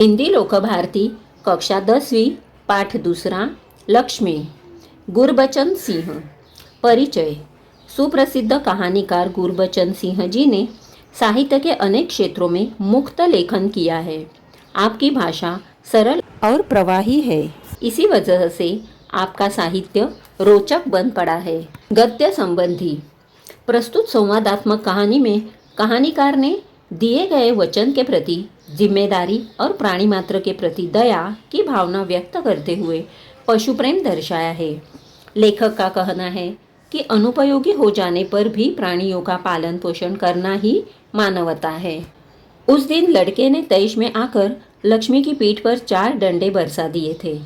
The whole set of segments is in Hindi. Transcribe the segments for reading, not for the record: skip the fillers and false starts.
हिंदी लोकभारती कक्षा 10वीं पाठ दूसरा लक्ष्मी। गुरबचन सिंह। परिचय। सुप्रसिद्ध कहानीकार गुरबचन सिंह जी ने साहित्य के अनेक क्षेत्रों में मुक्त लेखन किया है। आपकी भाषा सरल और प्रवाही है, इसी वजह से आपका साहित्य रोचक बन पड़ा है। गद्य संबंधी। प्रस्तुत संवादात्मक कहानी में कहानीकार ने दिए गए वचन के प्रति जिम्मेदारी और प्राणी मात्र के प्रति दया की भावना व्यक्त करते हुए पशु प्रेम दर्शाया है। लेखक का कहना है कि अनुपयोगी हो जाने पर भी प्राणियों का पालन पोषण करना ही मानवता है। उस दिन लड़के ने तैश में आकर लक्ष्मी की पीठ पर 4 डंडे बरसा दिए थे।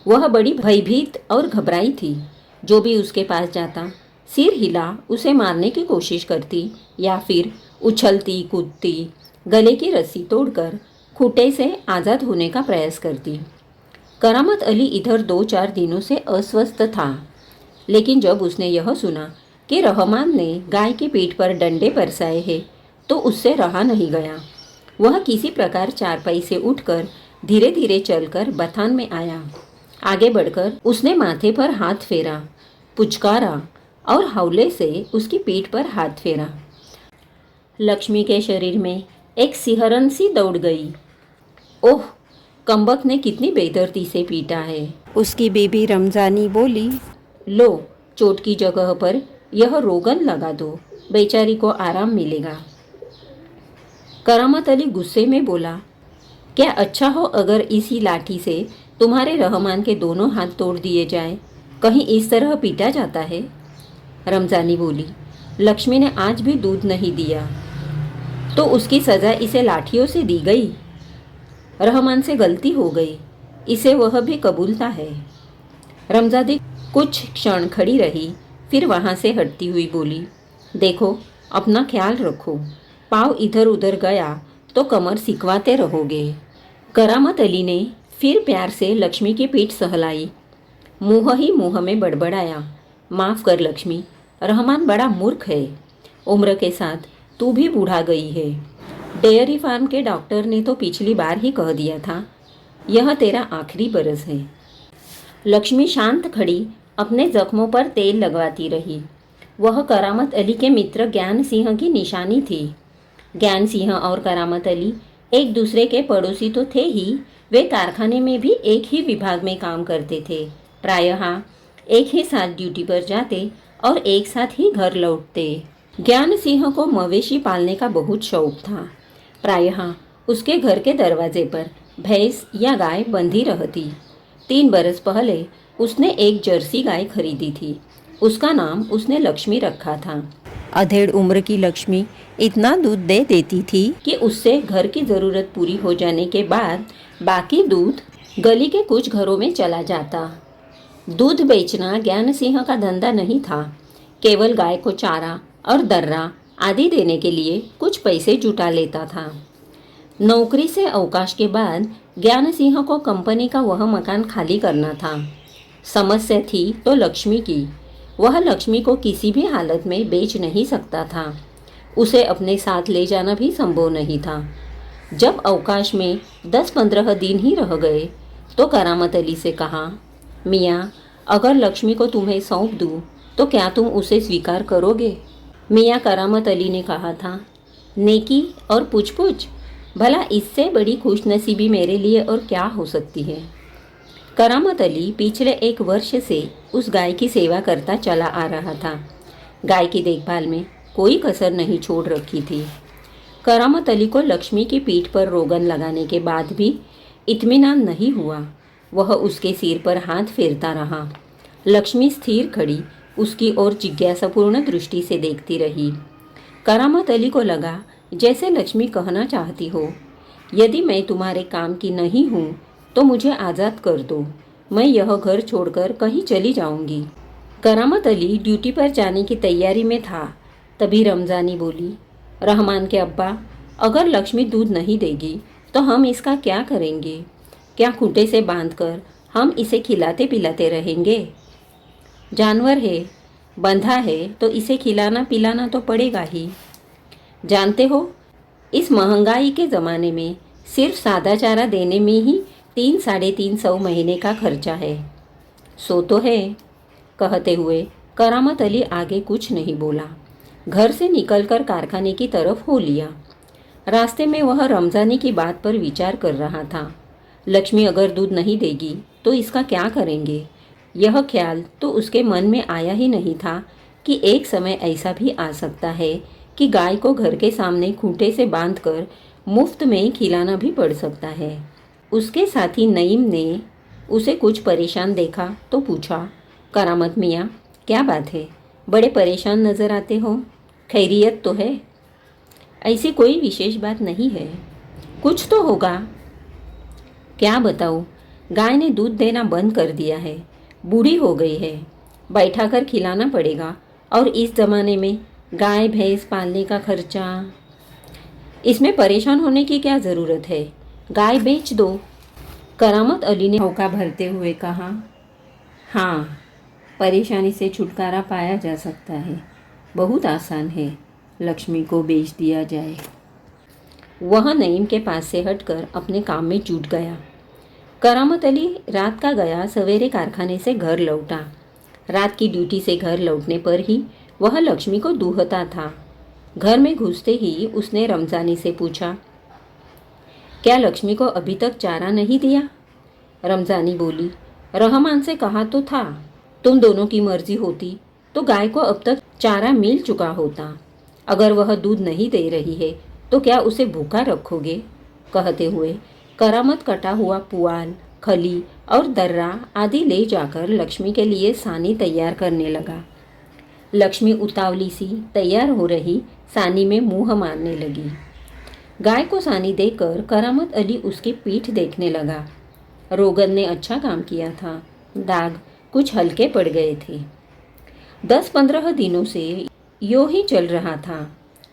वह बड़ी भयभीत और घबराई थी। जो भी उसके पास जाता सिर हिला उसे मारने की कोशिश करती या फिर उछलती कूदती गले की रस्सी तोड़कर खूंटे से आज़ाद होने का प्रयास करती। करामत अली इधर 2-4 दिनों से अस्वस्थ था, लेकिन जब उसने यह सुना कि रहमान ने गाय की पीठ पर डंडे बरसाए हैं तो उससे रहा नहीं गया। वह किसी प्रकार चारपाई से उठकर धीरे धीरे चलकर बथान में आया। आगे बढ़कर उसने माथे पर हाथ फेरा, पुचकारा और हौले से उसकी पीठ पर हाथ फेरा। लक्ष्मी के शरीर में एक सिहरन सी दौड़ गई। ओह, कमबख्त ने कितनी बेदर्दी से पीटा है। उसकी बीबी रमजानी बोली, लो, चोट की जगह पर यह रोगन लगा दो, बेचारी को आराम मिलेगा। करामत अली गुस्से में बोला, क्या अच्छा हो अगर इसी लाठी से तुम्हारे रहमान के दोनों हाथ तोड़ दिए जाए? कहीं इस तरह पीटा जाता है? रमजानी बोली, लक्ष्मी ने आज भी दूध नहीं दिया तो उसकी सज़ा इसे लाठियों से दी गई। रहमान से गलती हो गई, इसे वह भी कबूलता है। रमजादी कुछ क्षण खड़ी रही, फिर वहाँ से हटती हुई बोली, देखो, अपना ख्याल रखो, पाँव इधर उधर गया तो कमर सिकवाते रहोगे। करामत अली ने फिर प्यार से लक्ष्मी की पीठ सहलाई। मुँह ही मुँह में बड़बड़ाया, माफ़ कर लक्ष्मी, रहमान बड़ा मूर्ख है। उम्र के साथ तू भी बूढ़ा गई है। डेयरी फार्म के डॉक्टर ने तो पिछली बार ही कह दिया था, यह तेरा आखिरी बरस है। लक्ष्मी शांत खड़ी अपने जख्मों पर तेल लगवाती रही। वह करामत अली के मित्र ज्ञान सिंह की निशानी थी। ज्ञान सिंह और करामत अली एक दूसरे के पड़ोसी तो थे ही, वे कारखाने में भी एक ही विभाग में काम करते थे। प्रायः एक ही साथ ड्यूटी पर जाते और एक साथ ही घर लौटते। ज्ञान सिंह को मवेशी पालने का बहुत शौक था। प्रायः उसके घर के दरवाजे पर भैंस या गाय बंधी रहती। 3 बरस पहले उसने एक जर्सी गाय खरीदी थी। उसका नाम उसने लक्ष्मी रखा था। अधेड़ उम्र की लक्ष्मी इतना दूध दे देती थी कि उससे घर की ज़रूरत पूरी हो जाने के बाद बाकी दूध गली के कुछ घरों में चला जाता। दूध बेचना ज्ञान सिंह का धंधा नहीं था, केवल गाय को चारा और दर्रा आदि देने के लिए कुछ पैसे जुटा लेता था। नौकरी से अवकाश के बाद ज्ञान सिंह को कंपनी का वह मकान खाली करना था। समस्या थी तो लक्ष्मी की। वह लक्ष्मी को किसी भी हालत में बेच नहीं सकता था। उसे अपने साथ ले जाना भी संभव नहीं था। जब अवकाश में 10-15 दिन ही रह गए तो करामत अली से कहा, मियाँ, अगर लक्ष्मी को तुम्हें सौंप दूँ तो क्या तुम उसे स्वीकार करोगे? मियाँ करामत अली ने कहा था, नेकी और पूछ-पूछ, भला इससे बड़ी खुशनसीबी मेरे लिए और क्या हो सकती है। करामत अली पिछले 1 वर्ष से उस गाय की सेवा करता चला आ रहा था। गाय की देखभाल में कोई कसर नहीं छोड़ रखी थी। करामत अली को लक्ष्मी की पीठ पर रोगन लगाने के बाद भी इत्मीनान नहीं हुआ। वह उसके सिर पर हाथ फेरता रहा। लक्ष्मी स्थिर खड़ी उसकी ओर जिज्ञासापूर्ण दृष्टि से देखती रही। करामत अली को लगा जैसे लक्ष्मी कहना चाहती हो, यदि मैं तुम्हारे काम की नहीं हूँ तो मुझे आज़ाद कर दो, मैं यह घर छोड़कर कहीं चली जाऊँगी। करामत अली ड्यूटी पर जाने की तैयारी में था, तभी रमजानी बोली, रहमान के अब्बा, अगर लक्ष्मी दूध नहीं देगी तो हम इसका क्या करेंगे? क्या खूंटे से बांधकर हम इसे खिलाते पिलाते रहेंगे? जानवर है, बंधा है तो इसे खिलाना पिलाना तो पड़ेगा ही। जानते हो, इस महंगाई के ज़माने में सिर्फ सादा चारा देने में ही 300-350 महीने का खर्चा है। सो तो है, कहते हुए करामत अली आगे कुछ नहीं बोला। घर से निकलकर कारखाने की तरफ हो लिया। रास्ते में वह रमजानी की बात पर विचार कर रहा था। लक्ष्मी अगर दूध नहीं देगी तो इसका क्या करेंगे? यह ख्याल तो उसके मन में आया ही नहीं था कि एक समय ऐसा भी आ सकता है कि गाय को घर के सामने खूंटे से बांधकर मुफ्त में खिलाना भी पड़ सकता है। उसके साथी नईम ने उसे कुछ परेशान देखा तो पूछा, करामत मियाँ, क्या बात है? बड़े परेशान नज़र आते हो। खैरियत तो है? ऐसी कोई विशेष बात नहीं है। कुछ तो होगा। क्या बताऊँ? गाय ने दूध देना बंद कर दिया है। बूढ़ी हो गई है, बैठा कर खिलाना पड़ेगा। और इस ज़माने में गाय भैंस पालने का खर्चा। इसमें परेशान होने की क्या ज़रूरत है? गाय बेच दो। करामत अली ने होका भरते हुए कहा, हाँ, परेशानी से छुटकारा पाया जा सकता है। बहुत आसान है, लक्ष्मी को बेच दिया जाए। वह नईम के पास से हटकर अपने काम में जुट गया। करामत अली रात का गया, सवेरे कारखाने से घर लौटा। रात की ड्यूटी से घर लौटने पर ही वह लक्ष्मी को दूहता था। घर में घुसते ही उसने रमजानी से पूछा, क्या लक्ष्मी को अभी तक चारा नहीं दिया? रमजानी बोली, रहमान से कहा तो था। तुम दोनों की मर्जी होती तो गाय को अब तक चारा मिल चुका होता। अगर वह दूध नहीं दे रही है तो क्या उसे भूखा रखोगे? कहते हुए करामत कटा हुआ पुआल, खली और दर्रा आदि ले जाकर लक्ष्मी के लिए सानी तैयार करने लगा। लक्ष्मी उतावली सी तैयार हो रही सानी में मुंह मारने लगी। गाय को सानी देकर करामत अली उसकी पीठ देखने लगा। रोगन ने अच्छा काम किया था, दाग कुछ हल्के पड़ गए थे। 10-15 दिनों से यूं ही चल रहा था।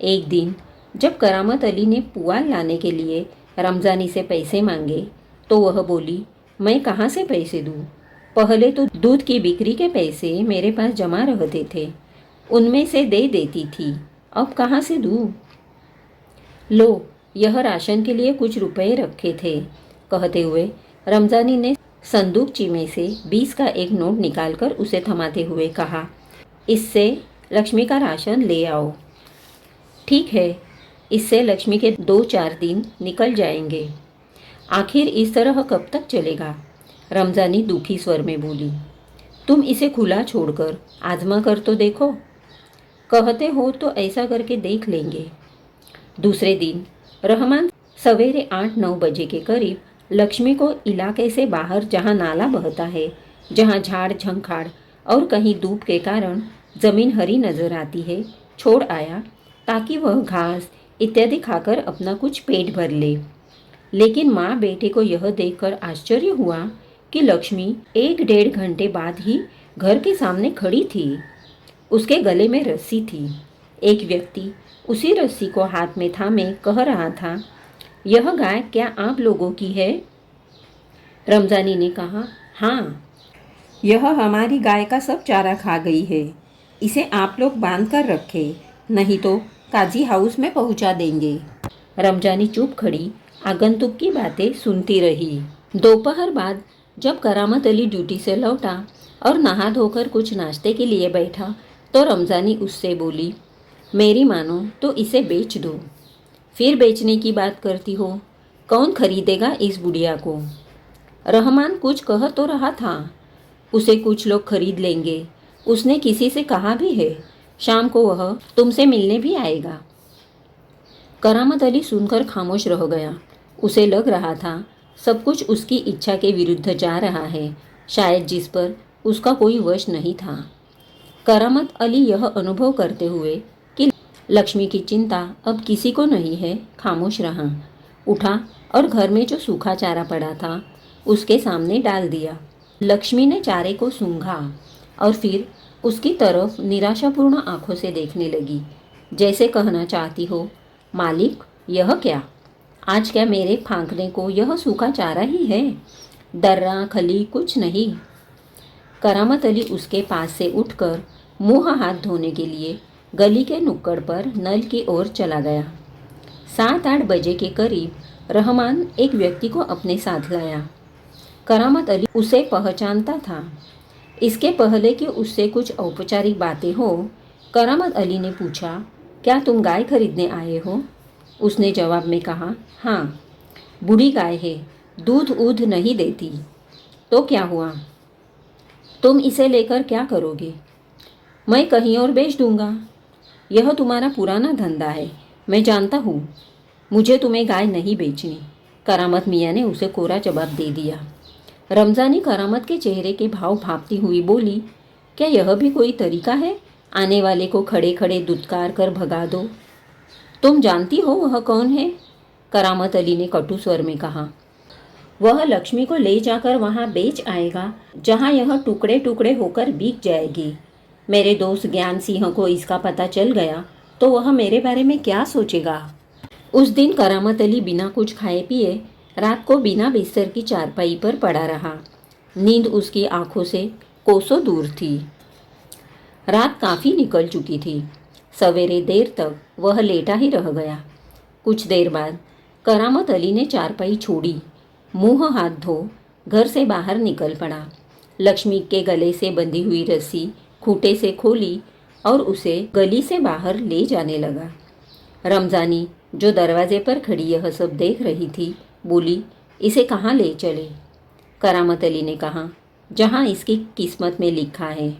एक दिन जब करामत अली ने पुआल लाने के लिए रमजानी से पैसे मांगे तो वह बोली, मैं कहाँ से पैसे दूँ? पहले तो दूध की बिक्री के पैसे मेरे पास जमा रहते थे, उनमें से दे देती थी, अब कहाँ से दूँ? लो, यह राशन के लिए कुछ रुपए रखे थे। कहते हुए रमजानी ने संदूकची में से 20 का एक नोट निकालकर उसे थमाते हुए कहा, इससे लक्ष्मी का राशन ले आओ। ठीक है, इससे लक्ष्मी के 2-4 दिन निकल जाएंगे। आखिर इस तरह कब तक चलेगा? रमजानी दुखी स्वर में बोली, तुम इसे खुला छोड़कर आजमा कर तो देखो। कहते हो तो ऐसा करके देख लेंगे। दूसरे दिन रहमान सवेरे 8-9 बजे के करीब लक्ष्मी को इलाके से बाहर, जहाँ नाला बहता है, जहाँ झाड़ झंखाड़ और कहीं धूप के कारण ज़मीन हरी नज़र आती है, छोड़ आया ताकि वह घास इत्यादि खाकर अपना कुछ पेट भर ले। लेकिन माँ बेटे को यह देखकर आश्चर्य हुआ कि लक्ष्मी 1-1.5 घंटे बाद ही घर के सामने खड़ी थी। उसके गले में रस्सी थी। एक व्यक्ति उसी रस्सी को हाथ में थामे कह रहा था, यह गाय क्या आप लोगों की है? रमजानी ने कहा, हाँ, यह हमारी गाय का सब चारा खा गई है। इसे आप लोग बांध कर रखे, नहीं तो काजी हाउस में पहुंचा देंगे। रमजानी चुप खड़ी आगंतुक की बातें सुनती रही। दोपहर बाद जब करामत अली ड्यूटी से लौटा और नहा धोकर कुछ नाश्ते के लिए बैठा तो रमजानी उससे बोली, मेरी मानो तो इसे बेच दो। फिर बेचने की बात करती हो? कौन खरीदेगा इस बुढ़िया को? रहमान कुछ कह तो रहा था, उसे कुछ लोग खरीद लेंगे। उसने किसी से कहा भी है, शाम को वह तुमसे मिलने भी आएगा। करामत अली सुनकर खामोश रह गया। उसे लग रहा था सब कुछ उसकी इच्छा के विरुद्ध जा रहा है, शायद जिस पर उसका कोई वश नहीं था। करामत अली यह अनुभव करते हुए कि लक्ष्मी की चिंता अब किसी को नहीं है, खामोश रहा। उठा और घर में जो सूखा चारा पड़ा था उसके सामने डाल दिया। लक्ष्मी ने चारे को सूंघा और फिर उसकी तरफ निराशापूर्ण आंखों से देखने लगी, जैसे कहना चाहती हो, मालिक, यह क्या? आज क्या मेरे फांकने को यह सूखा चारा ही है? दर्रा खली कुछ नहीं। करामत अली उसके पास से उठकर मुंह हाथ धोने के लिए गली के नुक्कड़ पर नल की ओर चला गया। 7-8 बजे के करीब रहमान एक व्यक्ति को अपने साथ लाया। करामत अली उसे पहचानता था। इसके पहले कि उससे कुछ औपचारिक बातें हो, करामत अली ने पूछा, क्या तुम गाय खरीदने आए हो? उसने जवाब में कहा, हाँ, बूढ़ी गाय है, दूध ऊध नहीं देती। तो क्या हुआ? तुम इसे लेकर क्या करोगे? मैं कहीं और बेच दूंगा। यह तुम्हारा पुराना धंधा है, मैं जानता हूँ। मुझे तुम्हें गाय नहीं बेचनी। करामत मियाँ ने उसे कोरा जवाब दे दिया। रमज़ानी करामत के चेहरे के भाव भांपती हुई बोली, क्या यह भी कोई तरीका है? आने वाले को खड़े खड़े दुत्कार कर भगा दो। तुम जानती हो वह कौन है? करामत अली ने कटु स्वर में कहा। वह लक्ष्मी को ले जाकर वहाँ बेच आएगा, जहाँ यह टुकड़े टुकड़े होकर बिक जाएगी। मेरे दोस्त ज्ञान सिंह को इसका पता चल गया तो वह मेरे बारे में क्या सोचेगा? उस दिन करामत अली बिना कुछ खाए पिए रात को बिना बिस्तर की चारपाई पर पड़ा रहा। नींद उसकी आंखों से कोसों दूर थी। रात काफ़ी निकल चुकी थी। सवेरे देर तक वह लेटा ही रह गया। कुछ देर बाद करामत अली ने चारपाई छोड़ी, मुंह हाथ धो घर से बाहर निकल पड़ा। लक्ष्मी के गले से बंधी हुई रस्सी खूंटे से खोली और उसे गली से बाहर ले जाने लगा। रमज़ानी, जो दरवाजे पर खड़ी यह सब देख रही थी, बोली, इसे कहाँ ले चले? करामत अली ने कहा, जहाँ इसकी किस्मत में लिखा है।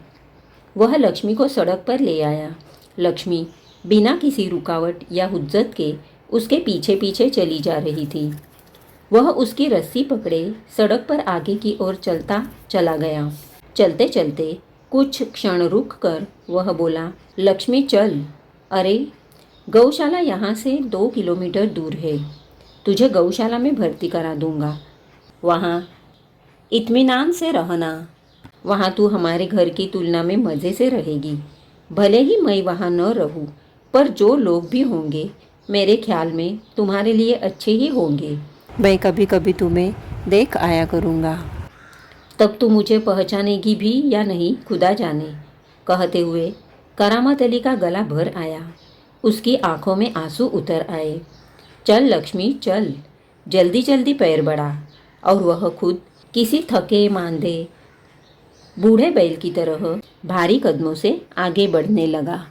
वह लक्ष्मी को सड़क पर ले आया। लक्ष्मी बिना किसी रुकावट या हुज्जत के उसके पीछे पीछे चली जा रही थी। वह उसकी रस्सी पकड़े सड़क पर आगे की ओर चलता चला गया। चलते चलते कुछ क्षण रुक कर वह बोला, लक्ष्मी चल। अरे, गौशाला यहाँ से 2 किलोमीटर दूर है। तुझे गौशाला में भर्ती करा दूंगा। वहाँ इत्मीनान से रहना। वहाँ तू हमारे घर की तुलना में मज़े से रहेगी। भले ही मैं वहाँ न रहूँ, पर जो लोग भी होंगे मेरे ख्याल में तुम्हारे लिए अच्छे ही होंगे। मैं कभी कभी तुम्हें देख आया करूँगा। तब तू मुझे पहचानेगी भी या नहीं, खुदा जाने। कहते हुए करामत अली का गला भर आया। उसकी आंखों में आंसू उतर आए। चल लक्ष्मी चल, जल्दी जल्दी पैर बढ़ा। और वह खुद किसी थके मांदे बूढ़े बैल की तरह भारी कदमों से आगे बढ़ने लगा।